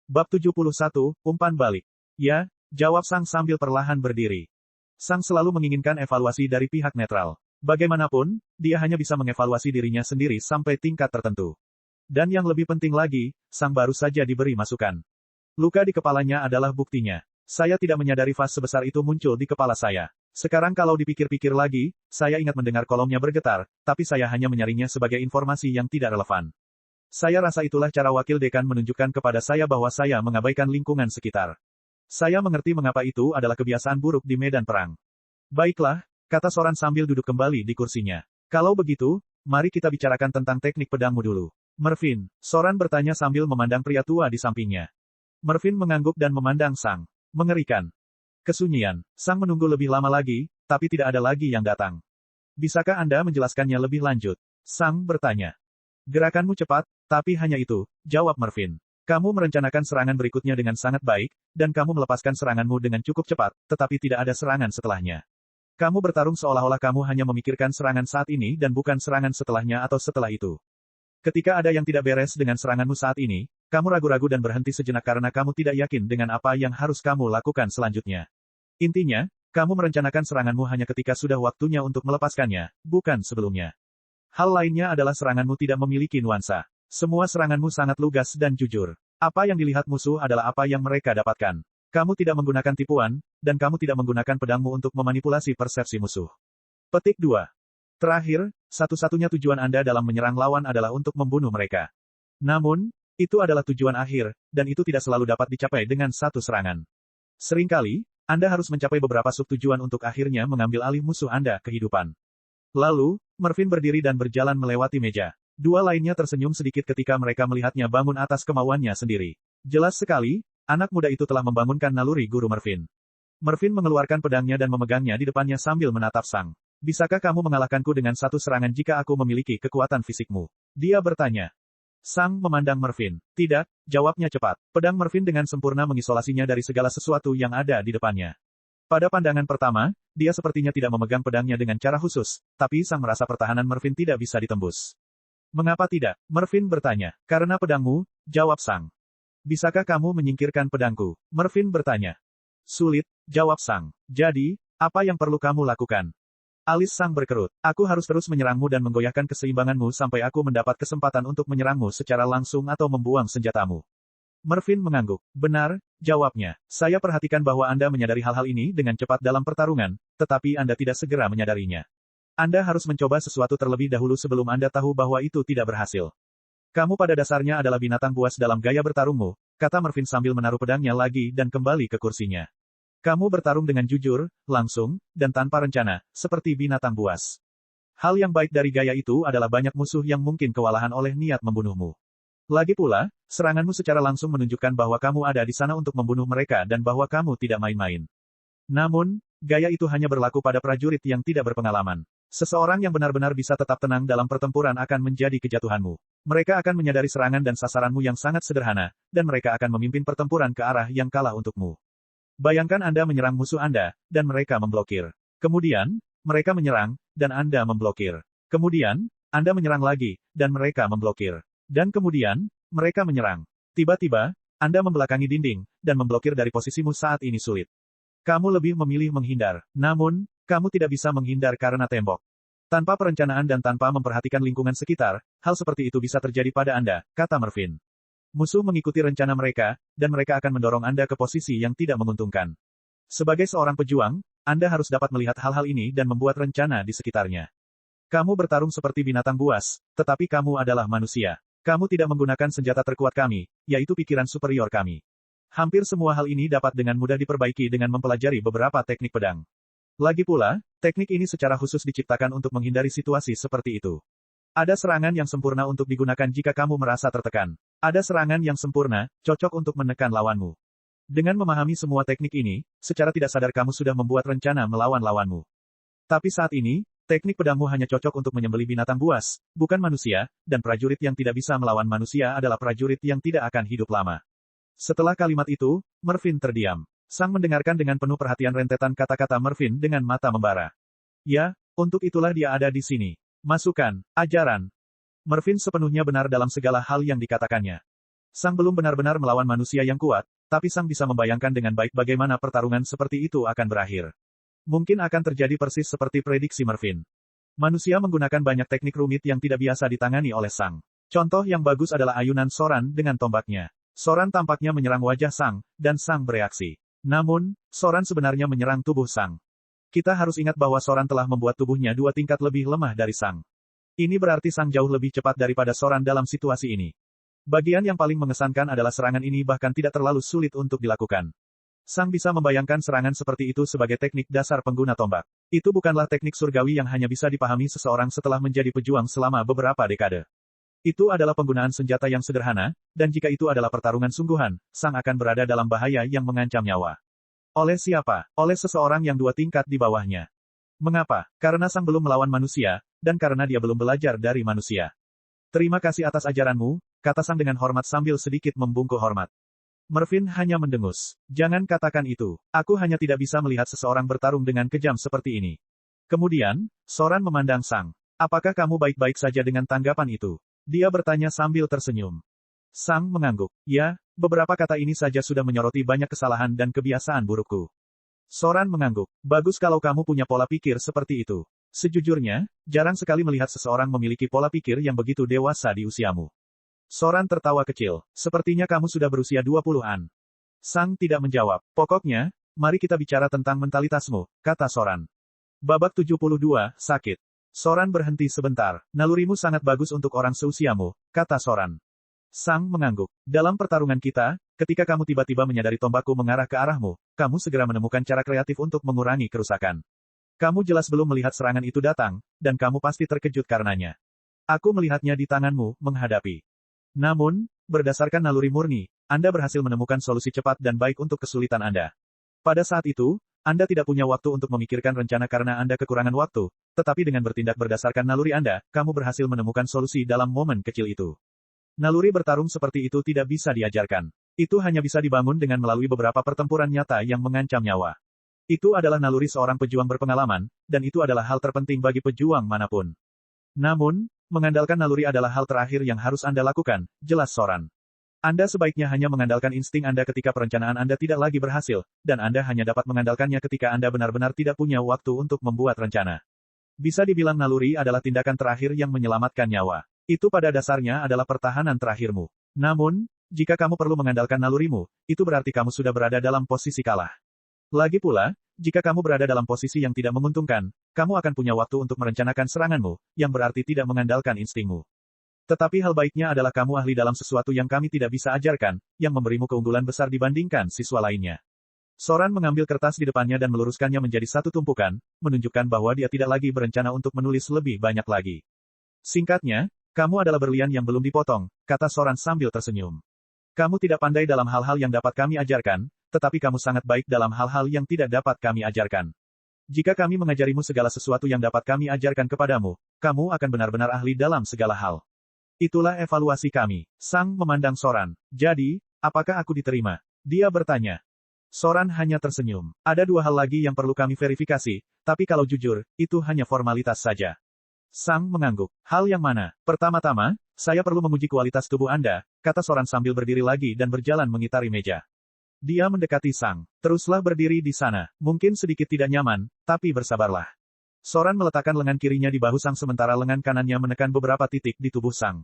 Bab 71, Umpan Balik. Ya, jawab Sang sambil perlahan berdiri. Sang selalu menginginkan evaluasi dari pihak netral. Bagaimanapun, dia hanya bisa mengevaluasi dirinya sendiri sampai tingkat tertentu. Dan yang lebih penting lagi, Sang baru saja diberi masukan. Luka di kepalanya adalah buktinya. Saya tidak menyadari fase sebesar itu muncul di kepala saya. Sekarang kalau dipikir-pikir lagi, saya ingat mendengar kolomnya bergetar, tapi saya hanya menyaringnya sebagai informasi yang tidak relevan. Saya rasa itulah cara wakil dekan menunjukkan kepada saya bahwa saya mengabaikan lingkungan sekitar. Saya mengerti mengapa itu adalah kebiasaan buruk di medan perang. Baiklah, kata Soran sambil duduk kembali di kursinya. Kalau begitu, mari kita bicarakan tentang teknik pedangmu dulu. Mervin, Soran bertanya sambil memandang pria tua di sampingnya. Mervin mengangguk dan memandang Sang. Mengerikan. Kesunyian. Sang menunggu lebih lama lagi, tapi tidak ada lagi yang datang. Bisakah Anda menjelaskannya lebih lanjut? Sang bertanya. Gerakanmu cepat, tapi hanya itu, jawab Mervin. Kamu merencanakan serangan berikutnya dengan sangat baik, dan kamu melepaskan seranganmu dengan cukup cepat, tetapi tidak ada serangan setelahnya. Kamu bertarung seolah-olah kamu hanya memikirkan serangan saat ini dan bukan serangan setelahnya atau setelah itu. Ketika ada yang tidak beres dengan seranganmu saat ini, kamu ragu-ragu dan berhenti sejenak karena kamu tidak yakin dengan apa yang harus kamu lakukan selanjutnya. Intinya, kamu merencanakan seranganmu hanya ketika sudah waktunya untuk melepaskannya, bukan sebelumnya. Hal lainnya adalah seranganmu tidak memiliki nuansa. Semua seranganmu sangat lugas dan jujur. Apa yang dilihat musuh adalah apa yang mereka dapatkan. Kamu tidak menggunakan tipuan, dan kamu tidak menggunakan pedangmu untuk memanipulasi persepsi musuh. Petik 2. Terakhir, satu-satunya tujuan Anda dalam menyerang lawan adalah untuk membunuh mereka. Namun, itu adalah tujuan akhir, dan itu tidak selalu dapat dicapai dengan satu serangan. Seringkali, Anda harus mencapai beberapa subtujuan untuk akhirnya mengambil alih musuh Anda kehidupan. Lalu, Mervin berdiri dan berjalan melewati meja. Dua lainnya tersenyum sedikit ketika mereka melihatnya bangun atas kemauannya sendiri. Jelas sekali, anak muda itu telah membangunkan naluri guru Mervin. Mervin mengeluarkan pedangnya dan memegangnya di depannya sambil menatap Sang. Bisakah kamu mengalahkanku dengan satu serangan jika aku memiliki kekuatan fisikmu? Dia bertanya. Sang memandang Mervin. Tidak, jawabnya cepat. Pedang Mervin dengan sempurna mengisolasinya dari segala sesuatu yang ada di depannya. Pada pandangan pertama, dia sepertinya tidak memegang pedangnya dengan cara khusus, tapi Sang merasa pertahanan Mervin tidak bisa ditembus. Mengapa tidak? Mervin bertanya. Karena pedangmu, jawab Sang. Bisakah kamu menyingkirkan pedangku? Mervin bertanya. Sulit, jawab Sang. Jadi, apa yang perlu kamu lakukan? Alis Sang berkerut. Aku harus terus menyerangmu dan menggoyahkan keseimbanganmu sampai aku mendapat kesempatan untuk menyerangmu secara langsung atau membuang senjatamu. Mervin mengangguk. Benar, jawabnya. Saya perhatikan bahwa Anda menyadari hal-hal ini dengan cepat dalam pertarungan, tetapi Anda tidak segera menyadarinya. Anda harus mencoba sesuatu terlebih dahulu sebelum Anda tahu bahwa itu tidak berhasil. Kamu pada dasarnya adalah binatang buas dalam gaya bertarungmu, kata Mervin sambil menaruh pedangnya lagi dan kembali ke kursinya. Kamu bertarung dengan jujur, langsung, dan tanpa rencana, seperti binatang buas. Hal yang baik dari gaya itu adalah banyak musuh yang mungkin kewalahan oleh niat membunuhmu. Lagi pula, seranganmu secara langsung menunjukkan bahwa kamu ada di sana untuk membunuh mereka dan bahwa kamu tidak main-main. Namun, gaya itu hanya berlaku pada prajurit yang tidak berpengalaman. Seseorang yang benar-benar bisa tetap tenang dalam pertempuran akan menjadi kejatuhanmu. Mereka akan menyadari serangan dan sasaranmu yang sangat sederhana, dan mereka akan memimpin pertempuran ke arah yang kalah untukmu. Bayangkan Anda menyerang musuh Anda, dan mereka memblokir. Kemudian, mereka menyerang, dan Anda memblokir. Kemudian, Anda menyerang lagi, dan mereka memblokir. Dan kemudian, mereka menyerang. Tiba-tiba, Anda membelakangi dinding, dan memblokir dari posisimu saat ini sulit. Kamu lebih memilih menghindar. Namun, kamu tidak bisa menghindar karena tembok. Tanpa perencanaan dan tanpa memperhatikan lingkungan sekitar, hal seperti itu bisa terjadi pada Anda, kata Mervin. Musuh mengikuti rencana mereka, dan mereka akan mendorong Anda ke posisi yang tidak menguntungkan. Sebagai seorang pejuang, Anda harus dapat melihat hal-hal ini dan membuat rencana di sekitarnya. Kamu bertarung seperti binatang buas, tetapi kamu adalah manusia. Kamu tidak menggunakan senjata terkuat kami, yaitu pikiran superior kami. Hampir semua hal ini dapat dengan mudah diperbaiki dengan mempelajari beberapa teknik pedang. Lagi pula, teknik ini secara khusus diciptakan untuk menghindari situasi seperti itu. Ada serangan yang sempurna untuk digunakan jika kamu merasa tertekan. Ada serangan yang sempurna, cocok untuk menekan lawanmu. Dengan memahami semua teknik ini, secara tidak sadar kamu sudah membuat rencana melawan lawanmu. Tapi saat ini, teknik pedangmu hanya cocok untuk menyembelih binatang buas, bukan manusia, dan prajurit yang tidak bisa melawan manusia adalah prajurit yang tidak akan hidup lama. Setelah kalimat itu, Mervin terdiam. Sang mendengarkan dengan penuh perhatian rentetan kata-kata Mervin dengan mata membara. Ya, untuk itulah dia ada di sini. Masukan, ajaran. Mervin sepenuhnya benar dalam segala hal yang dikatakannya. Sang belum benar-benar melawan manusia yang kuat, tapi Sang bisa membayangkan dengan baik bagaimana pertarungan seperti itu akan berakhir. Mungkin akan terjadi persis seperti prediksi Mervyn. Manusia menggunakan banyak teknik rumit yang tidak biasa ditangani oleh Sang. Contoh yang bagus adalah ayunan Soran dengan tombaknya. Soran tampaknya menyerang wajah Sang, dan Sang bereaksi. Namun, Soran sebenarnya menyerang tubuh Sang. Kita harus ingat bahwa Soran telah membuat tubuhnya 2 tingkat lebih lemah dari Sang. Ini berarti Sang jauh lebih cepat daripada Soran dalam situasi ini. Bagian yang paling mengesankan adalah serangan ini bahkan tidak terlalu sulit untuk dilakukan. Sang bisa membayangkan serangan seperti itu sebagai teknik dasar pengguna tombak. Itu bukanlah teknik surgawi yang hanya bisa dipahami seseorang setelah menjadi pejuang selama beberapa dekade. Itu adalah penggunaan senjata yang sederhana, dan jika itu adalah pertarungan sungguhan, Sang akan berada dalam bahaya yang mengancam nyawa. Oleh siapa? Oleh seseorang yang 2 tingkat di bawahnya. Mengapa? Karena Sang belum melawan manusia, dan karena dia belum belajar dari manusia. Terima kasih atas ajaranmu, kata Sang dengan hormat sambil sedikit membungkuk hormat. Mervyn hanya mendengus. Jangan katakan itu. Aku hanya tidak bisa melihat seseorang bertarung dengan kejam seperti ini. Kemudian, Soran memandang Sang. Apakah kamu baik-baik saja dengan tanggapan itu? Dia bertanya sambil tersenyum. Sang mengangguk. Ya, beberapa kata ini saja sudah menyoroti banyak kesalahan dan kebiasaan burukku. Soran mengangguk. Bagus kalau kamu punya pola pikir seperti itu. Sejujurnya, jarang sekali melihat seseorang memiliki pola pikir yang begitu dewasa di usiamu. Soran tertawa kecil. Sepertinya kamu sudah berusia 20-an. Sang tidak menjawab. Pokoknya, mari kita bicara tentang mentalitasmu, kata Soran. Babak 72, sakit. Soran berhenti sebentar. Nalurimu sangat bagus untuk orang seusiamu, kata Soran. Sang mengangguk. Dalam pertarungan kita, ketika kamu tiba-tiba menyadari tombakku mengarah ke arahmu, kamu segera menemukan cara kreatif untuk mengurangi kerusakan. Kamu jelas belum melihat serangan itu datang, dan kamu pasti terkejut karenanya. Aku melihatnya di tanganmu, menghadapi. Namun, berdasarkan naluri murni, Anda berhasil menemukan solusi cepat dan baik untuk kesulitan Anda. Pada saat itu, Anda tidak punya waktu untuk memikirkan rencana karena Anda kekurangan waktu, tetapi dengan bertindak berdasarkan naluri Anda, kamu berhasil menemukan solusi dalam momen kecil itu. Naluri bertarung seperti itu tidak bisa diajarkan. Itu hanya bisa dibangun dengan melalui beberapa pertempuran nyata yang mengancam nyawa. Itu adalah naluri seorang pejuang berpengalaman, dan itu adalah hal terpenting bagi pejuang manapun. Namun, mengandalkan naluri adalah hal terakhir yang harus Anda lakukan, jelas Soran. Anda sebaiknya hanya mengandalkan insting Anda ketika perencanaan Anda tidak lagi berhasil, dan Anda hanya dapat mengandalkannya ketika Anda benar-benar tidak punya waktu untuk membuat rencana. Bisa dibilang naluri adalah tindakan terakhir yang menyelamatkan nyawa. Itu pada dasarnya adalah pertahanan terakhirmu. Namun, jika kamu perlu mengandalkan nalurimu, itu berarti kamu sudah berada dalam posisi kalah. Lagi pula, jika kamu berada dalam posisi yang tidak menguntungkan, kamu akan punya waktu untuk merencanakan seranganmu, yang berarti tidak mengandalkan instingmu. Tetapi hal baiknya adalah kamu ahli dalam sesuatu yang kami tidak bisa ajarkan, yang memberimu keunggulan besar dibandingkan siswa lainnya. Soran mengambil kertas di depannya dan meluruskannya menjadi satu tumpukan, menunjukkan bahwa dia tidak lagi berencana untuk menulis lebih banyak lagi. Singkatnya, kamu adalah berlian yang belum dipotong, kata Soran sambil tersenyum. Kamu tidak pandai dalam hal-hal yang dapat kami ajarkan, tetapi kamu sangat baik dalam hal-hal yang tidak dapat kami ajarkan. Jika kami mengajarimu segala sesuatu yang dapat kami ajarkan kepadamu, kamu akan benar-benar ahli dalam segala hal. Itulah evaluasi kami. Sang memandang Soran. Jadi, apakah aku diterima? Dia bertanya. Soran hanya tersenyum. Ada 2 hal lagi yang perlu kami verifikasi, tapi kalau jujur, itu hanya formalitas saja. Sang mengangguk. Hal yang mana? Pertama-tama, saya perlu menguji kualitas tubuh Anda, kata Soran sambil berdiri lagi dan berjalan mengitari meja. Dia mendekati Sang. Teruslah berdiri di sana. Mungkin sedikit tidak nyaman, tapi bersabarlah. Soran meletakkan lengan kirinya di bahu Sang sementara lengan kanannya menekan beberapa titik di tubuh Sang.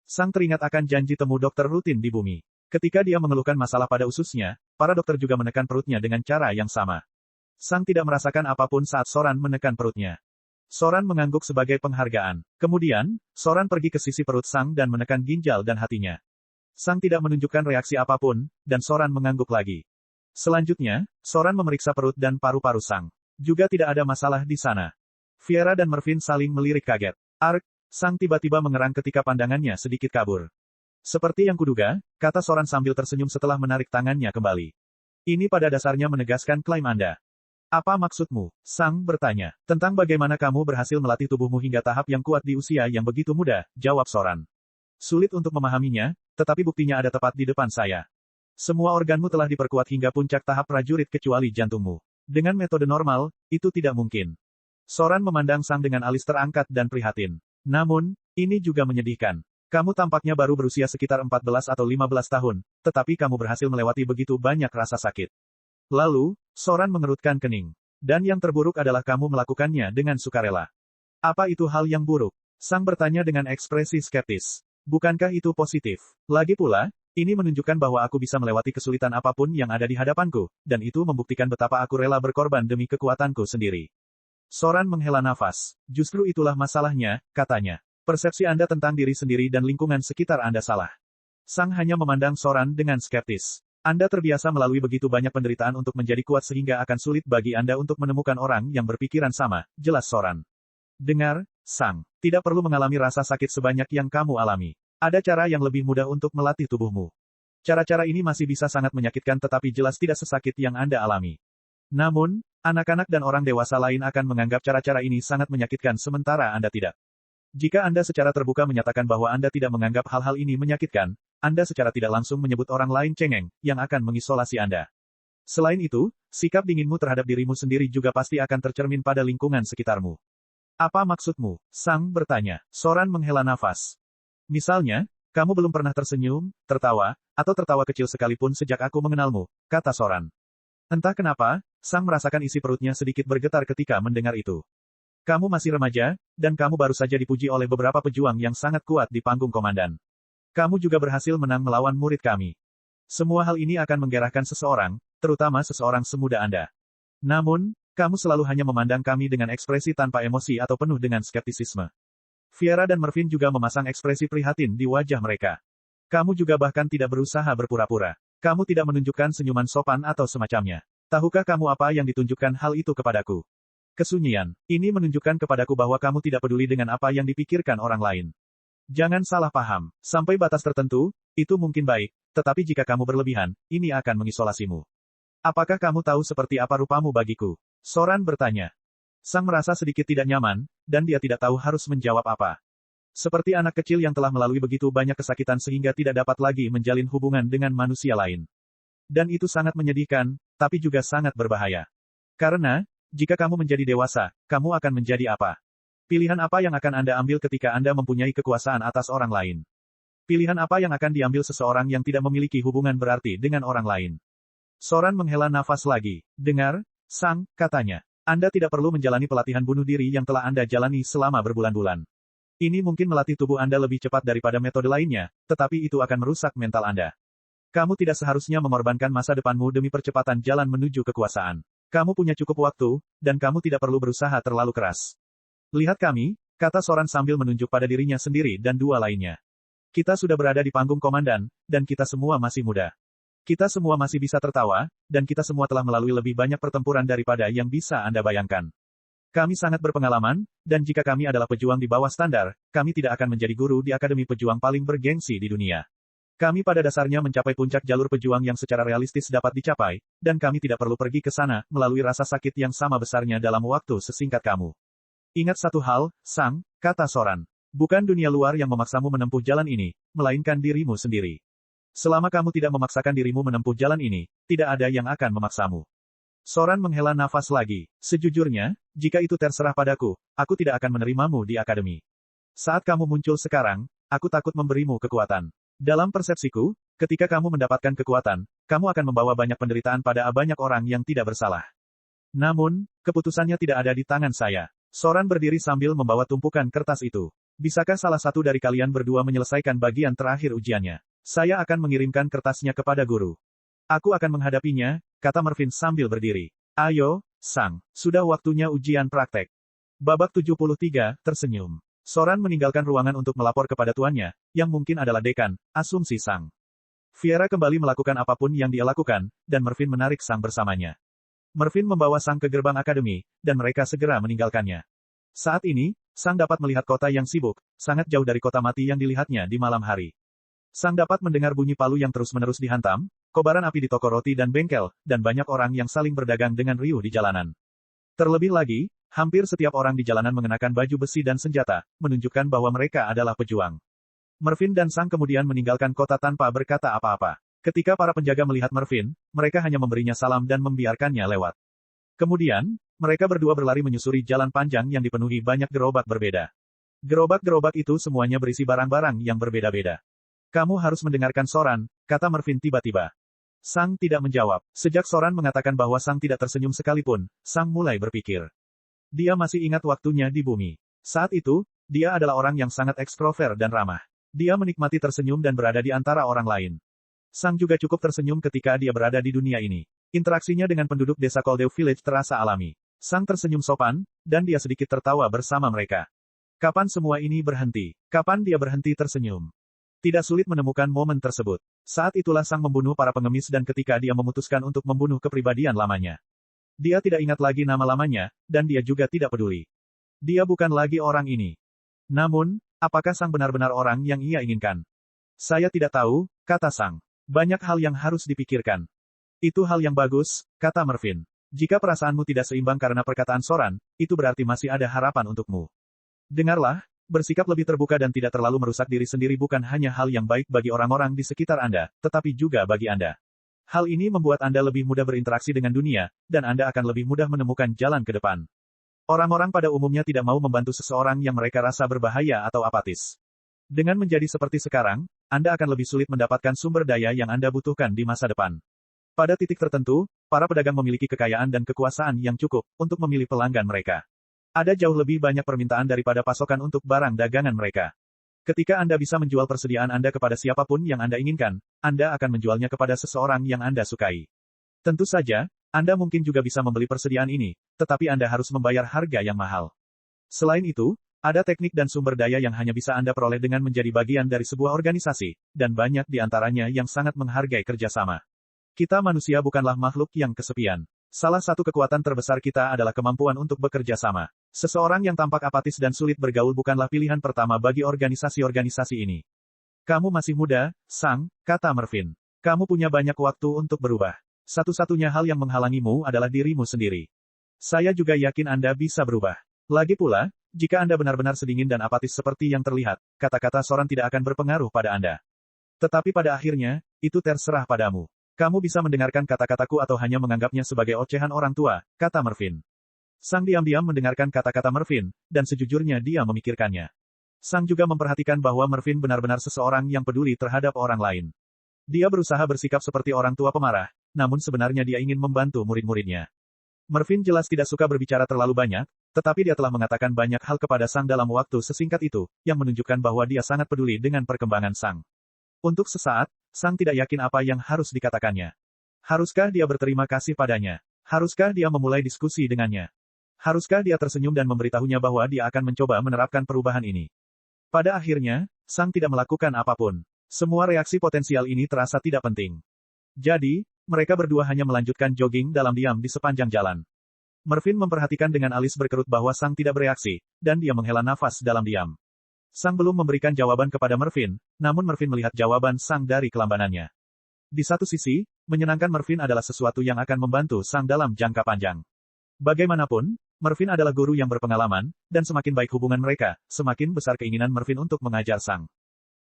Sang teringat akan janji temu dokter rutin di bumi. Ketika dia mengeluhkan masalah pada ususnya, para dokter juga menekan perutnya dengan cara yang sama. Sang tidak merasakan apapun saat Soran menekan perutnya. Soran mengangguk sebagai penghargaan. Kemudian, Soran pergi ke sisi perut Sang dan menekan ginjal dan hatinya. Sang tidak menunjukkan reaksi apapun, dan Soran mengangguk lagi. Selanjutnya, Soran memeriksa perut dan paru-paru Sang. Juga tidak ada masalah di sana. Fiera dan Mervyn saling melirik kaget. Ark, Sang tiba-tiba mengerang ketika pandangannya sedikit kabur. Seperti yang kuduga, kata Soran sambil tersenyum setelah menarik tangannya kembali. Ini pada dasarnya menegaskan klaim Anda. Apa maksudmu? Sang bertanya. Tentang bagaimana kamu berhasil melatih tubuhmu hingga tahap yang kuat di usia yang begitu muda, jawab Soran. Sulit untuk memahaminya, tetapi buktinya ada tepat di depan saya. Semua organmu telah diperkuat hingga puncak tahap prajurit kecuali jantungmu. Dengan metode normal, itu tidak mungkin. Soran memandang Sang dengan alis terangkat dan prihatin. Namun, ini juga menyedihkan. Kamu tampaknya baru berusia sekitar 14 atau 15 tahun, tetapi kamu berhasil melewati begitu banyak rasa sakit. Lalu, Soran mengerutkan kening. Dan yang terburuk adalah kamu melakukannya dengan sukarela. Apa itu hal yang buruk? Sang bertanya dengan ekspresi skeptis. Bukankah itu positif? Lagi pula, ini menunjukkan bahwa aku bisa melewati kesulitan apapun yang ada di hadapanku, dan itu membuktikan betapa aku rela berkorban demi kekuatanku sendiri. Soran menghela nafas. Justru itulah masalahnya, katanya. Persepsi Anda tentang diri sendiri dan lingkungan sekitar Anda salah. Sang hanya memandang Soran dengan skeptis. Anda terbiasa melalui begitu banyak penderitaan untuk menjadi kuat sehingga akan sulit bagi Anda untuk menemukan orang yang berpikiran sama, jelas Soran. Dengar, Sang. Tidak perlu mengalami rasa sakit sebanyak yang kamu alami. Ada cara yang lebih mudah untuk melatih tubuhmu. Cara-cara ini masih bisa sangat menyakitkan tetapi jelas tidak sesakit yang Anda alami. Namun, anak-anak dan orang dewasa lain akan menganggap cara-cara ini sangat menyakitkan sementara Anda tidak. Jika Anda secara terbuka menyatakan bahwa Anda tidak menganggap hal-hal ini menyakitkan, Anda secara tidak langsung menyebut orang lain cengeng, yang akan mengisolasi Anda. Selain itu, sikap dinginmu terhadap dirimu sendiri juga pasti akan tercermin pada lingkungan sekitarmu. Apa maksudmu? Sang bertanya. Soran menghela nafas. Misalnya, kamu belum pernah tersenyum, tertawa, atau tertawa kecil sekalipun sejak aku mengenalmu, kata Soran. Entah kenapa, Sang merasakan isi perutnya sedikit bergetar ketika mendengar itu. Kamu masih remaja, dan kamu baru saja dipuji oleh beberapa pejuang yang sangat kuat di panggung komandan. Kamu juga berhasil menang melawan murid kami. Semua hal ini akan menggerakkan seseorang, terutama seseorang semuda Anda. Namun, kamu selalu hanya memandang kami dengan ekspresi tanpa emosi atau penuh dengan skeptisisme. Fiera dan Mervyn juga memasang ekspresi prihatin di wajah mereka. Kamu juga bahkan tidak berusaha berpura-pura. Kamu tidak menunjukkan senyuman sopan atau semacamnya. Tahukah kamu apa yang ditunjukkan hal itu kepadaku? Kesunyian. Ini menunjukkan kepadaku bahwa kamu tidak peduli dengan apa yang dipikirkan orang lain. Jangan salah paham. Sampai batas tertentu, itu mungkin baik, tetapi jika kamu berlebihan, ini akan mengisolasimu. Apakah kamu tahu seperti apa rupamu bagiku? Soran bertanya. Sang merasa sedikit tidak nyaman, dan dia tidak tahu harus menjawab apa. Seperti anak kecil yang telah melalui begitu banyak kesakitan sehingga tidak dapat lagi menjalin hubungan dengan manusia lain. Dan itu sangat menyedihkan, tapi juga sangat berbahaya. Karena, jika kamu menjadi dewasa, kamu akan menjadi apa? Pilihan apa yang akan Anda ambil ketika Anda mempunyai kekuasaan atas orang lain? Pilihan apa yang akan diambil seseorang yang tidak memiliki hubungan berarti dengan orang lain? Soran menghela nafas lagi. Dengar, Sang, katanya. Anda tidak perlu menjalani pelatihan bunuh diri yang telah Anda jalani selama berbulan-bulan. Ini mungkin melatih tubuh Anda lebih cepat daripada metode lainnya, tetapi itu akan merusak mental Anda. Kamu tidak seharusnya mengorbankan masa depanmu demi percepatan jalan menuju kekuasaan. Kamu punya cukup waktu, dan kamu tidak perlu berusaha terlalu keras. Lihat kami, kata Soran sambil menunjuk pada dirinya sendiri dan dua lainnya. Kita sudah berada di panggung komandan, dan kita semua masih muda. Kita semua masih bisa tertawa, dan kita semua telah melalui lebih banyak pertempuran daripada yang bisa Anda bayangkan. Kami sangat berpengalaman, dan jika kami adalah pejuang di bawah standar, kami tidak akan menjadi guru di Akademi Pejuang paling bergengsi di dunia. Kami pada dasarnya mencapai puncak jalur pejuang yang secara realistis dapat dicapai, dan kami tidak perlu pergi ke sana melalui rasa sakit yang sama besarnya dalam waktu sesingkat kamu. Ingat satu hal, Sang, kata Soran. Bukan dunia luar yang memaksamu menempuh jalan ini, melainkan dirimu sendiri. Selama kamu tidak memaksakan dirimu menempuh jalan ini, tidak ada yang akan memaksamu. Soran menghela nafas lagi. Sejujurnya, jika itu terserah padaku, aku tidak akan menerimamu di akademi. Saat kamu muncul sekarang, aku takut memberimu kekuatan. Dalam persepsiku, ketika kamu mendapatkan kekuatan, kamu akan membawa banyak penderitaan pada banyak orang yang tidak bersalah. Namun, keputusannya tidak ada di tangan saya. Soran berdiri sambil membawa tumpukan kertas itu. Bisakah salah satu dari kalian berdua menyelesaikan bagian terakhir ujiannya? Saya akan mengirimkan kertasnya kepada guru. Aku akan menghadapinya, kata Mervyn sambil berdiri. Ayo, Sang, sudah waktunya ujian praktek. Babak 73, tersenyum. Soran meninggalkan ruangan untuk melapor kepada tuannya, yang mungkin adalah dekan, asumsi Sang. Fiera kembali melakukan apapun yang dia lakukan, dan Mervyn menarik Sang bersamanya. Mervyn membawa Sang ke gerbang akademi, dan mereka segera meninggalkannya. Saat ini, Sang dapat melihat kota yang sibuk, sangat jauh dari kota mati yang dilihatnya di malam hari. Sang dapat mendengar bunyi palu yang terus-menerus dihantam, kobaran api di toko roti dan bengkel, dan banyak orang yang saling berdagang dengan riuh di jalanan. Terlebih lagi, hampir setiap orang di jalanan mengenakan baju besi dan senjata, menunjukkan bahwa mereka adalah pejuang. Mervyn dan Sang kemudian meninggalkan kota tanpa berkata apa-apa. Ketika para penjaga melihat Mervyn, mereka hanya memberinya salam dan membiarkannya lewat. Kemudian, mereka berdua berlari menyusuri jalan panjang yang dipenuhi banyak gerobak berbeda. Gerobak-gerobak itu semuanya berisi barang-barang yang berbeda-beda. Kamu harus mendengarkan Soran, kata Mervin tiba-tiba. Sang tidak menjawab. Sejak Soran mengatakan bahwa Sang tidak tersenyum sekalipun, Sang mulai berpikir. Dia masih ingat waktunya di bumi. Saat itu, dia adalah orang yang sangat ekstrover dan ramah. Dia menikmati tersenyum dan berada di antara orang lain. Sang juga cukup tersenyum ketika dia berada di dunia ini. Interaksinya dengan penduduk desa Coldeu Village terasa alami. Sang tersenyum sopan, dan dia sedikit tertawa bersama mereka. Kapan semua ini berhenti? Kapan dia berhenti tersenyum? Tidak sulit menemukan momen tersebut. Saat itulah Sang membunuh para pengemis dan ketika dia memutuskan untuk membunuh kepribadian lamanya. Dia tidak ingat lagi nama lamanya, dan dia juga tidak peduli. Dia bukan lagi orang ini. Namun, apakah Sang benar-benar orang yang ia inginkan? Saya tidak tahu, kata Sang. Banyak hal yang harus dipikirkan. Itu hal yang bagus, kata Mervin. Jika perasaanmu tidak seimbang karena perkataan Soran, itu berarti masih ada harapan untukmu. Dengarlah, bersikap lebih terbuka dan tidak terlalu merusak diri sendiri bukan hanya hal yang baik bagi orang-orang di sekitar Anda, tetapi juga bagi Anda. Hal ini membuat Anda lebih mudah berinteraksi dengan dunia, dan Anda akan lebih mudah menemukan jalan ke depan. Orang-orang pada umumnya tidak mau membantu seseorang yang mereka rasa berbahaya atau apatis. Dengan menjadi seperti sekarang, Anda akan lebih sulit mendapatkan sumber daya yang Anda butuhkan di masa depan. Pada titik tertentu, para pedagang memiliki kekayaan dan kekuasaan yang cukup untuk memilih pelanggan mereka. Ada jauh lebih banyak permintaan daripada pasokan untuk barang dagangan mereka. Ketika Anda bisa menjual persediaan Anda kepada siapapun yang Anda inginkan, Anda akan menjualnya kepada seseorang yang Anda sukai. Tentu saja, Anda mungkin juga bisa membeli persediaan ini, tetapi Anda harus membayar harga yang mahal. Selain itu, ada teknik dan sumber daya yang hanya bisa Anda peroleh dengan menjadi bagian dari sebuah organisasi, dan banyak di antaranya yang sangat menghargai kerjasama. Kita manusia bukanlah makhluk yang kesepian. Salah satu kekuatan terbesar kita adalah kemampuan untuk bekerja sama. Seseorang yang tampak apatis dan sulit bergaul bukanlah pilihan pertama bagi organisasi-organisasi ini. Kamu masih muda, Sang, kata Mervin. Kamu punya banyak waktu untuk berubah. Satu-satunya hal yang menghalangimu adalah dirimu sendiri. Saya juga yakin Anda bisa berubah. Lagi pula, jika Anda benar-benar sedingin dan apatis seperti yang terlihat, kata-kata Soran tidak akan berpengaruh pada Anda. Tetapi pada akhirnya, itu terserah padamu. Kamu bisa mendengarkan kata-kataku atau hanya menganggapnya sebagai ocehan orang tua, kata Mervin. Sang diam-diam mendengarkan kata-kata Mervin, dan sejujurnya dia memikirkannya. Sang juga memperhatikan bahwa Mervin benar-benar seseorang yang peduli terhadap orang lain. Dia berusaha bersikap seperti orang tua pemarah, namun sebenarnya dia ingin membantu murid-muridnya. Mervin jelas tidak suka berbicara terlalu banyak, tetapi dia telah mengatakan banyak hal kepada Sang dalam waktu sesingkat itu, yang menunjukkan bahwa dia sangat peduli dengan perkembangan Sang. Untuk sesaat, Sang tidak yakin apa yang harus dikatakannya. Haruskah dia berterima kasih padanya? Haruskah dia memulai diskusi dengannya? Haruskah dia tersenyum dan memberitahunya bahwa dia akan mencoba menerapkan perubahan ini? Pada akhirnya, Sang tidak melakukan apapun. Semua reaksi potensial ini terasa tidak penting. Jadi, mereka berdua hanya melanjutkan jogging dalam diam di sepanjang jalan. Mervin memperhatikan dengan alis berkerut bahwa Sang tidak bereaksi, dan dia menghela nafas dalam diam. Sang belum memberikan jawaban kepada Mervin, namun Mervin melihat jawaban Sang dari kelambanannya. Di satu sisi, menyenangkan Mervin adalah sesuatu yang akan membantu Sang dalam jangka panjang. Bagaimanapun, Mervin adalah guru yang berpengalaman, dan semakin baik hubungan mereka, semakin besar keinginan Mervin untuk mengajar Sang.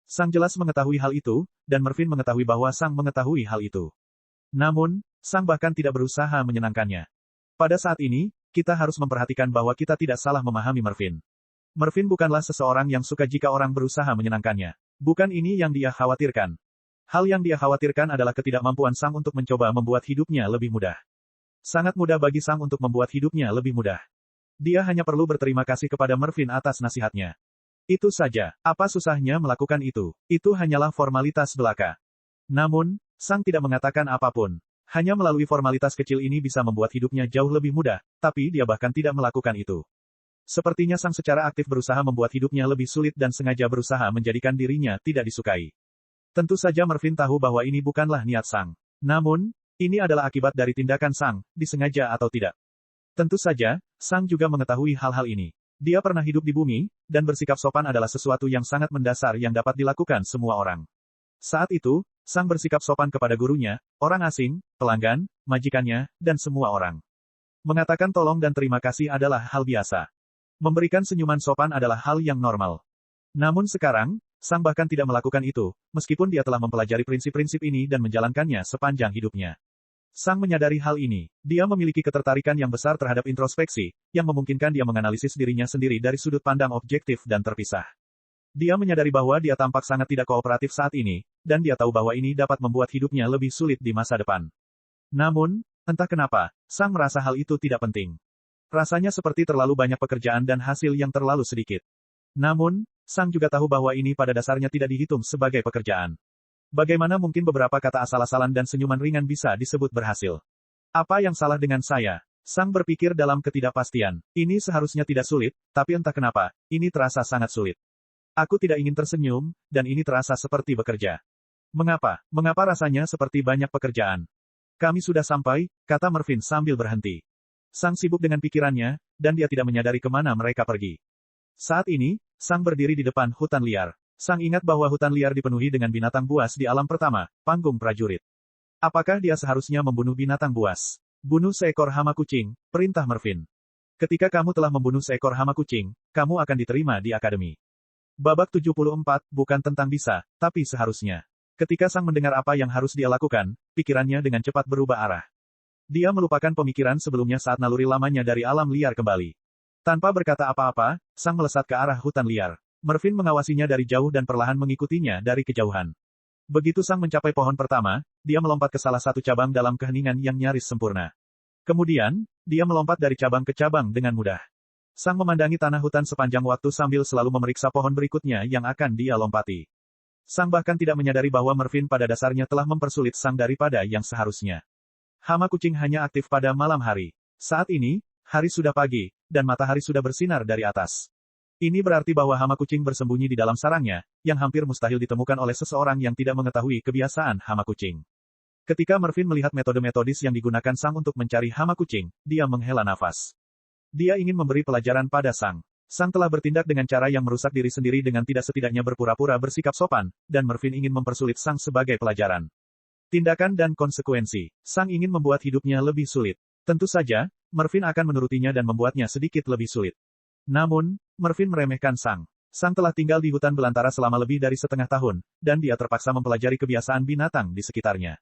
Sang jelas mengetahui hal itu, dan Mervin mengetahui bahwa Sang mengetahui hal itu. Namun, Sang bahkan tidak berusaha menyenangkannya. Pada saat ini, kita harus memperhatikan bahwa kita tidak salah memahami Mervin. Mervin bukanlah seseorang yang suka jika orang berusaha menyenangkannya. Bukan ini yang dia khawatirkan. Hal yang dia khawatirkan adalah ketidakmampuan Sang untuk mencoba membuat hidupnya lebih mudah. Sangat mudah bagi Sang untuk membuat hidupnya lebih mudah. Dia hanya perlu berterima kasih kepada Mervin atas nasihatnya. Itu saja. Apa susahnya melakukan itu? Itu hanyalah formalitas belaka. Namun, Sang tidak mengatakan apapun. Hanya melalui formalitas kecil ini bisa membuat hidupnya jauh lebih mudah, tapi dia bahkan tidak melakukan itu. Sepertinya Sang secara aktif berusaha membuat hidupnya lebih sulit dan sengaja berusaha menjadikan dirinya tidak disukai. Tentu saja Mervin tahu bahwa ini bukanlah niat Sang. Namun, ini adalah akibat dari tindakan Sang, disengaja atau tidak. Tentu saja, Sang juga mengetahui hal-hal ini. Dia pernah hidup di bumi, dan bersikap sopan adalah sesuatu yang sangat mendasar yang dapat dilakukan semua orang. Saat itu, Sang bersikap sopan kepada gurunya, orang asing, pelanggan, majikannya, dan semua orang. Mengatakan tolong dan terima kasih adalah hal biasa. Memberikan senyuman sopan adalah hal yang normal. Namun sekarang, Sang bahkan tidak melakukan itu, meskipun dia telah mempelajari prinsip-prinsip ini dan menjalankannya sepanjang hidupnya. Sang menyadari hal ini. Dia memiliki ketertarikan yang besar terhadap introspeksi, yang memungkinkan dia menganalisis dirinya sendiri dari sudut pandang objektif dan terpisah. Dia menyadari bahwa dia tampak sangat tidak kooperatif saat ini, dan dia tahu bahwa ini dapat membuat hidupnya lebih sulit di masa depan. Namun, entah kenapa, Sang merasa hal itu tidak penting. Rasanya seperti terlalu banyak pekerjaan dan hasil yang terlalu sedikit. Namun, Sang juga tahu bahwa ini pada dasarnya tidak dihitung sebagai pekerjaan. Bagaimana mungkin beberapa kata asal-asalan dan senyuman ringan bisa disebut berhasil? Apa yang salah dengan saya? Sang berpikir dalam ketidakpastian. Ini seharusnya tidak sulit, tapi entah kenapa, ini terasa sangat sulit. Aku tidak ingin tersenyum, dan ini terasa seperti bekerja. Mengapa? Mengapa rasanya seperti banyak pekerjaan? Kami sudah sampai, kata Mervyn sambil berhenti. Sang sibuk dengan pikirannya, dan dia tidak menyadari kemana mereka pergi. Saat ini, Sang berdiri di depan hutan liar. Sang ingat bahwa hutan liar dipenuhi dengan binatang buas di alam pertama, panggung prajurit. Apakah dia seharusnya membunuh binatang buas? Bunuh seekor hama kucing, perintah Mervyn. Ketika kamu telah membunuh seekor hama kucing, kamu akan diterima di akademi. Babak 74, bukan tentang bisa, tapi seharusnya. Ketika Sang mendengar apa yang harus dia lakukan, pikirannya dengan cepat berubah arah. Dia melupakan pemikiran sebelumnya saat naluri lamanya dari alam liar kembali. Tanpa berkata apa-apa, Sang melesat ke arah hutan liar. Mervyn mengawasinya dari jauh dan perlahan mengikutinya dari kejauhan. Begitu Sang mencapai pohon pertama, dia melompat ke salah satu cabang dalam keheningan yang nyaris sempurna. Kemudian, dia melompat dari cabang ke cabang dengan mudah. Sang memandangi tanah hutan sepanjang waktu sambil selalu memeriksa pohon berikutnya yang akan dia lompati. Sang bahkan tidak menyadari bahwa Mervyn pada dasarnya telah mempersulit Sang daripada yang seharusnya. Hama kucing hanya aktif pada malam hari. Saat ini, hari sudah pagi, dan matahari sudah bersinar dari atas. Ini berarti bahwa hama kucing bersembunyi di dalam sarangnya, yang hampir mustahil ditemukan oleh seseorang yang tidak mengetahui kebiasaan hama kucing. Ketika Mervyn melihat metode metodis yang digunakan Sang untuk mencari hama kucing, dia menghela nafas. Dia ingin memberi pelajaran pada Sang. Sang telah bertindak dengan cara yang merusak diri sendiri dengan tidak setidaknya berpura-pura bersikap sopan, dan Mervyn ingin mempersulit Sang sebagai pelajaran. Tindakan dan konsekuensi. Sang ingin membuat hidupnya lebih sulit. Tentu saja, Mervyn akan menurutinya dan membuatnya sedikit lebih sulit. Namun, Mervyn meremehkan Sang. Sang telah tinggal di hutan belantara selama lebih dari setengah tahun, dan dia terpaksa mempelajari kebiasaan binatang di sekitarnya.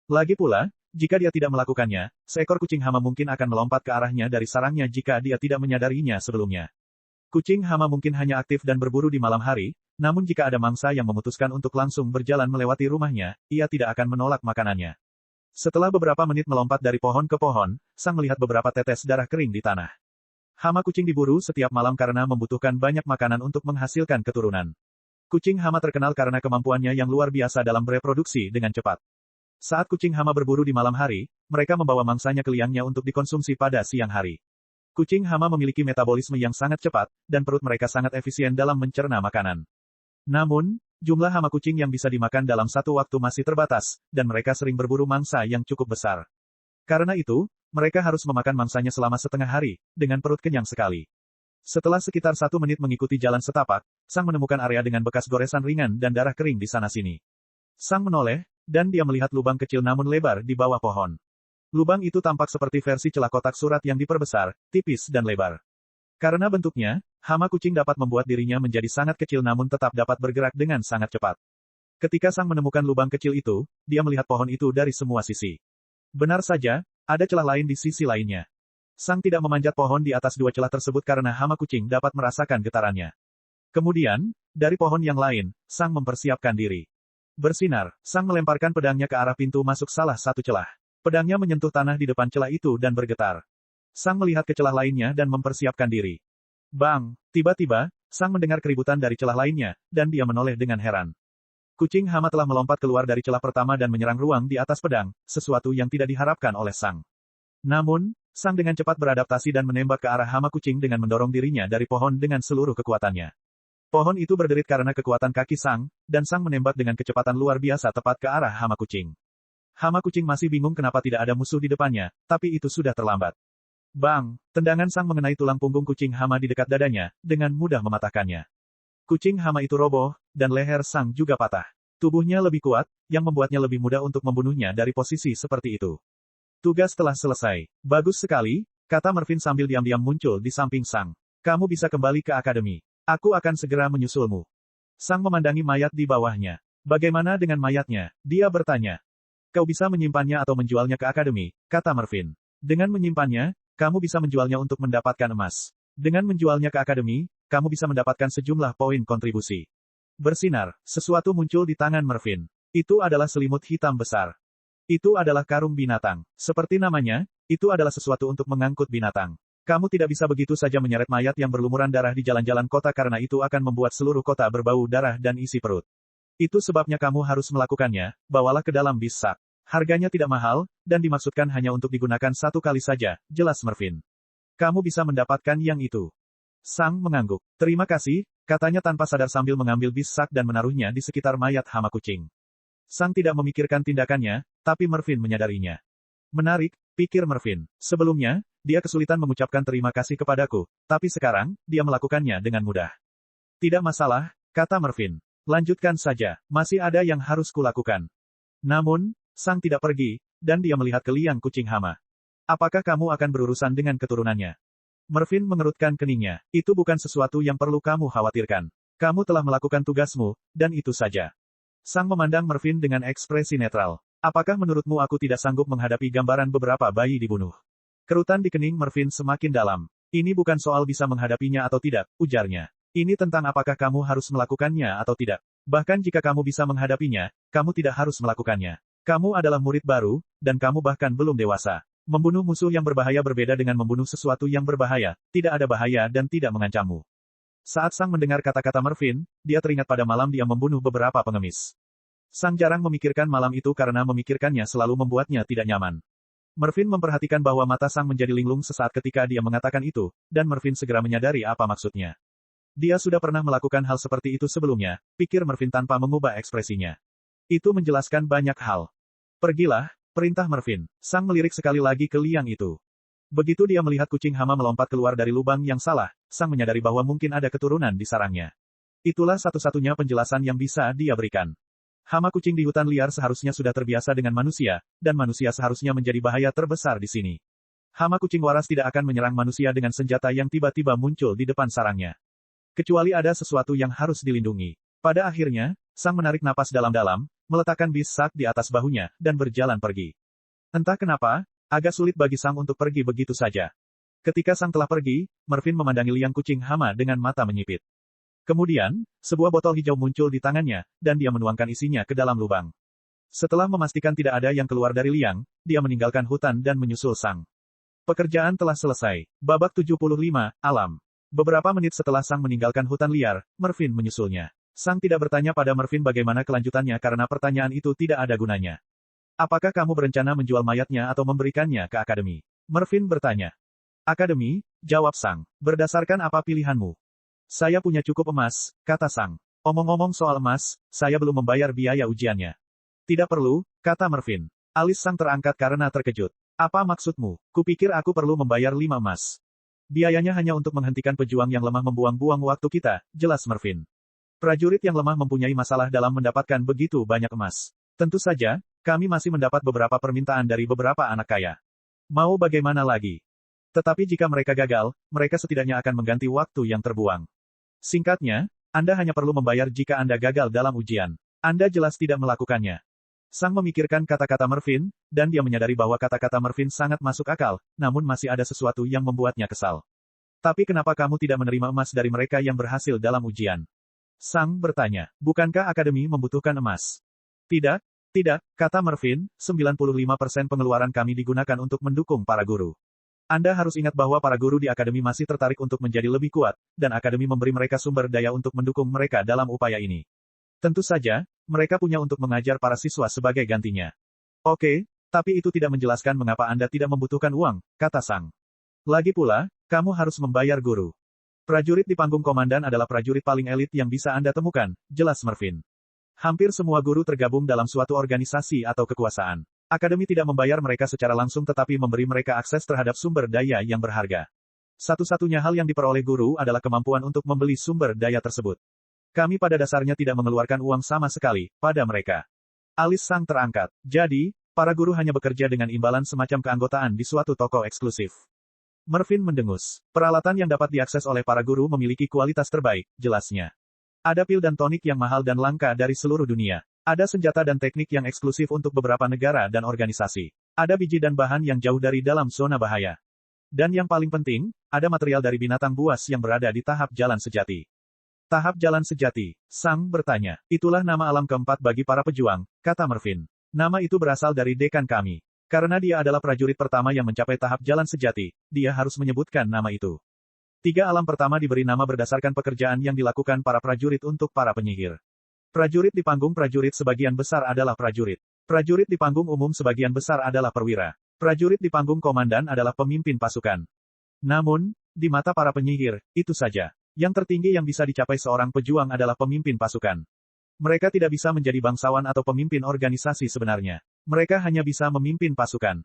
Lagi pula, jika dia tidak melakukannya, seekor kucing hama mungkin akan melompat ke arahnya dari sarangnya jika dia tidak menyadarinya sebelumnya. Kucing hama mungkin hanya aktif dan berburu di malam hari, namun jika ada mangsa yang memutuskan untuk langsung berjalan melewati rumahnya, ia tidak akan menolak makanannya. Setelah beberapa menit melompat dari pohon ke pohon, Sang melihat beberapa tetes darah kering di tanah. Hama kucing diburu setiap malam karena membutuhkan banyak makanan untuk menghasilkan keturunan. Kucing hama terkenal karena kemampuannya yang luar biasa dalam bereproduksi dengan cepat. Saat kucing hama berburu di malam hari, mereka membawa mangsanya ke liangnya untuk dikonsumsi pada siang hari. Kucing hama memiliki metabolisme yang sangat cepat, dan perut mereka sangat efisien dalam mencerna makanan. Namun, jumlah hama kucing yang bisa dimakan dalam satu waktu masih terbatas, dan mereka sering berburu mangsa yang cukup besar. Karena itu, mereka harus memakan mangsanya selama setengah hari, dengan perut kenyang sekali. Setelah sekitar 1 menit mengikuti jalan setapak, Sang menemukan area dengan bekas goresan ringan dan darah kering di sana-sini. Sang menoleh, dan dia melihat lubang kecil namun lebar di bawah pohon. Lubang itu tampak seperti versi celah kotak surat yang diperbesar, tipis dan lebar. Karena bentuknya, hama kucing dapat membuat dirinya menjadi sangat kecil namun tetap dapat bergerak dengan sangat cepat. Ketika Sang menemukan lubang kecil itu, dia melihat pohon itu dari semua sisi. Benar saja, ada celah lain di sisi lainnya. Sang tidak memanjat pohon di atas 2 celah tersebut karena hama kucing dapat merasakan getarannya. Kemudian, dari pohon yang lain, Sang mempersiapkan diri. Bersinar, Sang melemparkan pedangnya ke arah pintu masuk salah satu celah. Pedangnya menyentuh tanah di depan celah itu dan bergetar. Sang melihat ke celah lainnya dan mempersiapkan diri. Bang! Tiba-tiba, Sang mendengar keributan dari celah lainnya, dan dia menoleh dengan heran. Kucing hama telah melompat keluar dari celah pertama dan menyerang ruang di atas pedang, sesuatu yang tidak diharapkan oleh Sang. Namun, Sang dengan cepat beradaptasi dan menembak ke arah hama kucing dengan mendorong dirinya dari pohon dengan seluruh kekuatannya. Pohon itu berderit karena kekuatan kaki Sang, dan Sang menembak dengan kecepatan luar biasa tepat ke arah hama kucing. Hama kucing masih bingung kenapa tidak ada musuh di depannya, tapi itu sudah terlambat. Bang! Tendangan Sang mengenai tulang punggung kucing hama di dekat dadanya, dengan mudah mematahkannya. Kucing hama itu roboh, dan leher Sang juga patah. Tubuhnya lebih kuat, yang membuatnya lebih mudah untuk membunuhnya dari posisi seperti itu. Tugas telah selesai. Bagus sekali, kata Mervyn sambil diam-diam muncul di samping Sang. Kamu bisa kembali ke akademi. Aku akan segera menyusulmu. Sang memandangi mayat di bawahnya. Bagaimana dengan mayatnya? Dia bertanya. Kau bisa menyimpannya atau menjualnya ke akademi, kata Mervyn. Dengan menyimpannya, kamu bisa menjualnya untuk mendapatkan emas. Dengan menjualnya ke akademi, kamu bisa mendapatkan sejumlah poin kontribusi. Bersinar, sesuatu muncul di tangan Mervyn. Itu adalah selimut hitam besar. Itu adalah karung binatang. Seperti namanya, itu adalah sesuatu untuk mengangkut binatang. Kamu tidak bisa begitu saja menyeret mayat yang berlumuran darah di jalan-jalan kota karena itu akan membuat seluruh kota berbau darah dan isi perut. Itu sebabnya kamu harus melakukannya, bawalah ke dalam bis sak. Harganya tidak mahal, dan dimaksudkan hanya untuk digunakan satu kali saja, jelas Mervyn. Kamu bisa mendapatkan yang itu. Sang mengangguk. Terima kasih, katanya tanpa sadar sambil mengambil bis sak dan menaruhnya di sekitar mayat hama kucing. Sang tidak memikirkan tindakannya, tapi Mervyn menyadarinya. Menarik, pikir Mervyn. Sebelumnya, dia kesulitan mengucapkan terima kasih kepadaku, tapi sekarang, dia melakukannya dengan mudah. Tidak masalah, kata Mervyn. Lanjutkan saja, masih ada yang harus kulakukan. Namun, Sang tidak pergi, dan dia melihat ke liang kucing hama. Apakah kamu akan berurusan dengan keturunannya? Mervyn mengerutkan keningnya. Itu bukan sesuatu yang perlu kamu khawatirkan. Kamu telah melakukan tugasmu, dan itu saja. Sang memandang Mervyn dengan ekspresi netral. Apakah menurutmu aku tidak sanggup menghadapi gambaran beberapa bayi dibunuh? Kerutan di kening Mervyn semakin dalam. Ini bukan soal bisa menghadapinya atau tidak, ujarnya. Ini tentang apakah kamu harus melakukannya atau tidak. Bahkan jika kamu bisa menghadapinya, kamu tidak harus melakukannya. Kamu adalah murid baru, dan kamu bahkan belum dewasa. Membunuh musuh yang berbahaya berbeda dengan membunuh sesuatu yang berbahaya, tidak ada bahaya dan tidak mengancammu. Saat Sang mendengar kata-kata Mervyn, dia teringat pada malam dia membunuh beberapa pengemis. Sang jarang memikirkan malam itu karena memikirkannya selalu membuatnya tidak nyaman. Mervyn memperhatikan bahwa mata Sang menjadi linglung sesaat ketika dia mengatakan itu, dan Mervyn segera menyadari apa maksudnya. Dia sudah pernah melakukan hal seperti itu sebelumnya, pikir Mervyn tanpa mengubah ekspresinya. Itu menjelaskan banyak hal. Pergilah, perintah Mervyn. Sang melirik sekali lagi ke liang itu. Begitu dia melihat kucing hama melompat keluar dari lubang yang salah, Sang menyadari bahwa mungkin ada keturunan di sarangnya. Itulah satu-satunya penjelasan yang bisa dia berikan. Hama kucing di hutan liar seharusnya sudah terbiasa dengan manusia, dan manusia seharusnya menjadi bahaya terbesar di sini. Hama kucing waras tidak akan menyerang manusia dengan senjata yang tiba-tiba muncul di depan sarangnya. Kecuali ada sesuatu yang harus dilindungi. Pada akhirnya, Sang menarik napas dalam-dalam, meletakkan bis sak di atas bahunya, dan berjalan pergi. Entah kenapa, agak sulit bagi Sang untuk pergi begitu saja. Ketika Sang telah pergi, Mervyn memandangi liang kucing hama dengan mata menyipit. Kemudian, sebuah botol hijau muncul di tangannya, dan dia menuangkan isinya ke dalam lubang. Setelah memastikan tidak ada yang keluar dari liang, dia meninggalkan hutan dan menyusul Sang. Pekerjaan telah selesai. Babak 75, Alam. Beberapa menit setelah Sang meninggalkan hutan liar, Mervyn menyusulnya. Sang tidak bertanya pada Mervyn bagaimana kelanjutannya karena pertanyaan itu tidak ada gunanya. Apakah kamu berencana menjual mayatnya atau memberikannya ke akademi? Mervyn bertanya. Akademi, jawab Sang. Berdasarkan apa pilihanmu? Saya punya cukup emas, kata Sang. Omong-omong soal emas, saya belum membayar biaya ujiannya. Tidak perlu, kata Mervyn. Alis Sang terangkat karena terkejut. Apa maksudmu? Kupikir aku perlu membayar 5 emas. Biayanya hanya untuk menghentikan pejuang yang lemah membuang-buang waktu kita, jelas Mervyn. Prajurit yang lemah mempunyai masalah dalam mendapatkan begitu banyak emas. Tentu saja, kami masih mendapat beberapa permintaan dari beberapa anak kaya. Mau bagaimana lagi? Tetapi jika mereka gagal, mereka setidaknya akan mengganti waktu yang terbuang. Singkatnya, Anda hanya perlu membayar jika Anda gagal dalam ujian. Anda jelas tidak melakukannya. Sang memikirkan kata-kata Mervyn, dan dia menyadari bahwa kata-kata Mervyn sangat masuk akal, namun masih ada sesuatu yang membuatnya kesal. Tapi kenapa kamu tidak menerima emas dari mereka yang berhasil dalam ujian? Sang bertanya, bukankah akademi membutuhkan emas? Tidak, kata Mervyn, 95% pengeluaran kami digunakan untuk mendukung para guru. Anda harus ingat bahwa para guru di akademi masih tertarik untuk menjadi lebih kuat, dan akademi memberi mereka sumber daya untuk mendukung mereka dalam upaya ini. Tentu saja, mereka punya untuk mengajar para siswa sebagai gantinya. Oke, tapi itu tidak menjelaskan mengapa Anda tidak membutuhkan uang, kata Sang. Lagi pula, kamu harus membayar guru. Prajurit di panggung komandan adalah prajurit paling elit yang bisa Anda temukan, jelas Mervyn. Hampir semua guru tergabung dalam suatu organisasi atau kekuasaan. Akademi tidak membayar mereka secara langsung tetapi memberi mereka akses terhadap sumber daya yang berharga. Satu-satunya hal yang diperoleh guru adalah kemampuan untuk membeli sumber daya tersebut. Kami pada dasarnya tidak mengeluarkan uang sama sekali pada mereka. Alis Sang terangkat. Jadi, para guru hanya bekerja dengan imbalan semacam keanggotaan di suatu toko eksklusif. Mervyn mendengus. Peralatan yang dapat diakses oleh para guru memiliki kualitas terbaik, jelasnya. Ada pil dan tonik yang mahal dan langka dari seluruh dunia. Ada senjata dan teknik yang eksklusif untuk beberapa negara dan organisasi. Ada biji dan bahan yang jauh dari dalam zona bahaya. Dan yang paling penting, ada material dari binatang buas yang berada di tahap jalan sejati. Tahap jalan sejati, Sang bertanya. Itulah nama alam keempat bagi para pejuang, kata Mervyn. Nama itu berasal dari dekan kami. Karena dia adalah prajurit pertama yang mencapai tahap jalan sejati, dia harus menyebutkan nama itu. 3 alam pertama diberi nama berdasarkan pekerjaan yang dilakukan para prajurit untuk para penyihir. Prajurit di panggung prajurit sebagian besar adalah prajurit. Prajurit di panggung umum sebagian besar adalah perwira. Prajurit di panggung komandan adalah pemimpin pasukan. Namun, di mata para penyihir, itu saja. Yang tertinggi yang bisa dicapai seorang pejuang adalah pemimpin pasukan. Mereka tidak bisa menjadi bangsawan atau pemimpin organisasi sebenarnya. Mereka hanya bisa memimpin pasukan.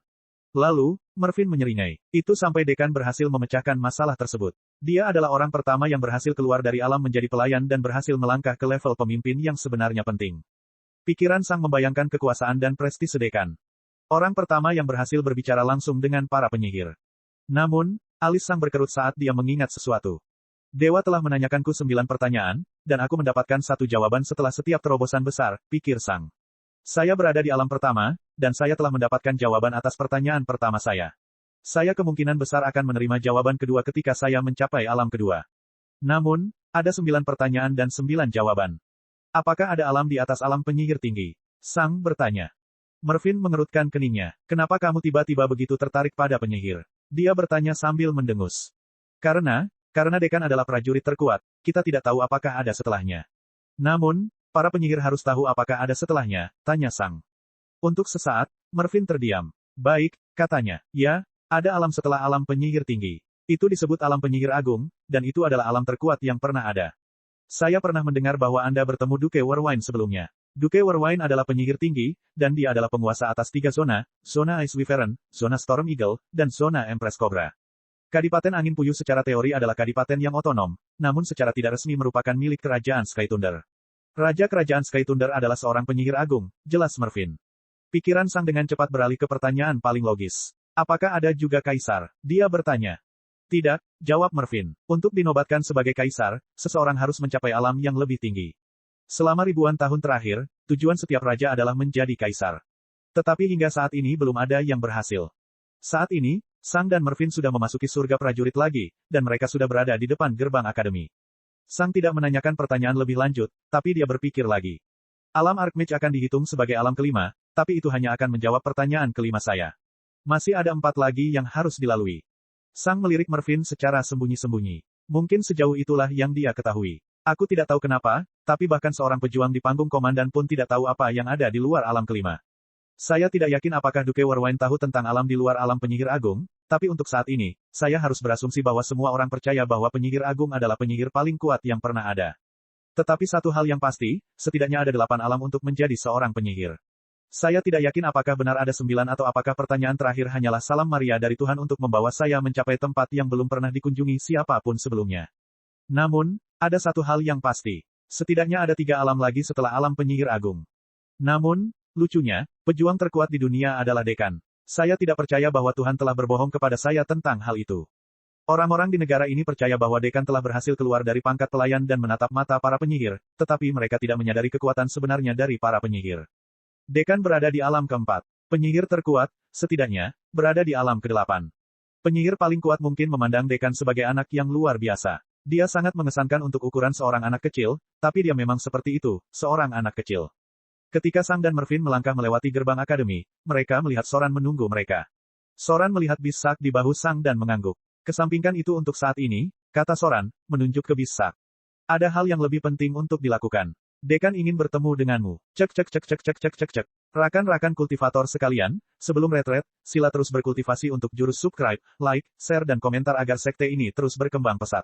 Lalu, Mervyn menyeringai. Itu sampai dekan berhasil memecahkan masalah tersebut. Dia adalah orang pertama yang berhasil keluar dari alam menjadi pelayan dan berhasil melangkah ke level pemimpin yang sebenarnya penting. Pikiran Sang membayangkan kekuasaan dan prestise dekan. Orang pertama yang berhasil berbicara langsung dengan para penyihir. Namun, alis Sang berkerut saat dia mengingat sesuatu. Dewa telah menanyakanku 9 pertanyaan, dan aku mendapatkan 1 jawaban setelah setiap terobosan besar, pikir Sang. Saya berada di alam pertama, dan saya telah mendapatkan jawaban atas pertanyaan pertama saya. Saya kemungkinan besar akan menerima jawaban kedua ketika saya mencapai alam kedua. Namun, ada 9 pertanyaan dan 9 jawaban. Apakah ada alam di atas alam penyihir tinggi? Sang bertanya. Mervyn mengerutkan keningnya. Kenapa kamu tiba-tiba begitu tertarik pada penyihir? Dia bertanya sambil mendengus. Karena dekan adalah prajurit terkuat, kita tidak tahu apakah ada setelahnya. Namun, para penyihir harus tahu apakah ada setelahnya, tanya Sang. Untuk sesaat, Mervyn terdiam. Baik, katanya. Ya, ada alam setelah alam penyihir tinggi. Itu disebut alam penyihir agung, dan itu adalah alam terkuat yang pernah ada. Saya pernah mendengar bahwa Anda bertemu Duke Werwine sebelumnya. Duke Werwine adalah penyihir tinggi, dan dia adalah penguasa atas 3 zona, zona Ice Wyvern, zona Storm Eagle, dan zona Empress Cobra. Kadipaten Angin Puyuh secara teori adalah kadipaten yang otonom, namun secara tidak resmi merupakan milik Kerajaan Sky Thunder. Raja Kerajaan Sky Thunder adalah seorang penyihir agung, jelas Mervyn. Pikiran Sang dengan cepat beralih ke pertanyaan paling logis. Apakah ada juga kaisar? Dia bertanya. Tidak, jawab Mervyn. Untuk dinobatkan sebagai kaisar, seseorang harus mencapai alam yang lebih tinggi. Selama ribuan tahun terakhir, tujuan setiap raja adalah menjadi kaisar. Tetapi hingga saat ini belum ada yang berhasil. Saat ini, Sang dan Mervyn sudah memasuki surga prajurit lagi, dan mereka sudah berada di depan gerbang akademi. Sang tidak menanyakan pertanyaan lebih lanjut, tapi dia berpikir lagi. Alam Archmage akan dihitung sebagai alam kelima, tapi itu hanya akan menjawab pertanyaan kelima saya. Masih ada 4 lagi yang harus dilalui. Sang melirik Mervyn secara sembunyi-sembunyi. Mungkin sejauh itulah yang dia ketahui. Aku tidak tahu kenapa, tapi bahkan seorang pejuang di panggung komandan pun tidak tahu apa yang ada di luar alam kelima. Saya tidak yakin apakah Duke Werwine tahu tentang alam di luar alam penyihir agung, tapi untuk saat ini, saya harus berasumsi bahwa semua orang percaya bahwa penyihir agung adalah penyihir paling kuat yang pernah ada. Tetapi satu hal yang pasti, setidaknya ada 8 alam untuk menjadi seorang penyihir. Saya tidak yakin apakah benar ada 9 atau apakah pertanyaan terakhir hanyalah salam Maria dari Tuhan untuk membawa saya mencapai tempat yang belum pernah dikunjungi siapapun sebelumnya. Namun, ada satu hal yang pasti. Setidaknya ada 3 alam lagi setelah alam penyihir agung. Namun, lucunya, pejuang terkuat di dunia adalah dekan. Saya tidak percaya bahwa Tuhan telah berbohong kepada saya tentang hal itu. Orang-orang di negara ini percaya bahwa dekan telah berhasil keluar dari pangkat pelayan dan menatap mata para penyihir, tetapi mereka tidak menyadari kekuatan sebenarnya dari para penyihir. Dekan berada di alam keempat. Penyihir terkuat, setidaknya, berada di alam ke-8. Penyihir paling kuat mungkin memandang dekan sebagai anak yang luar biasa. Dia sangat mengesankan untuk ukuran seorang anak kecil, tapi dia memang seperti itu, seorang anak kecil. Ketika Sang dan Mervyn melangkah melewati gerbang akademi, mereka melihat Soran menunggu mereka. Soran melihat bis Sak di bahu Sang dan mengangguk. Kesampingkan itu untuk saat ini, kata Soran, menunjuk ke bis Sak. Ada hal yang lebih penting untuk dilakukan. Dekan ingin bertemu denganmu. Cek cek cek cek cek cek cek cek. Rakan-rakan kultivator sekalian, sebelum retret, sila terus berkultivasi untuk jurus subscribe, like, share dan komentar agar sekte ini terus berkembang pesat.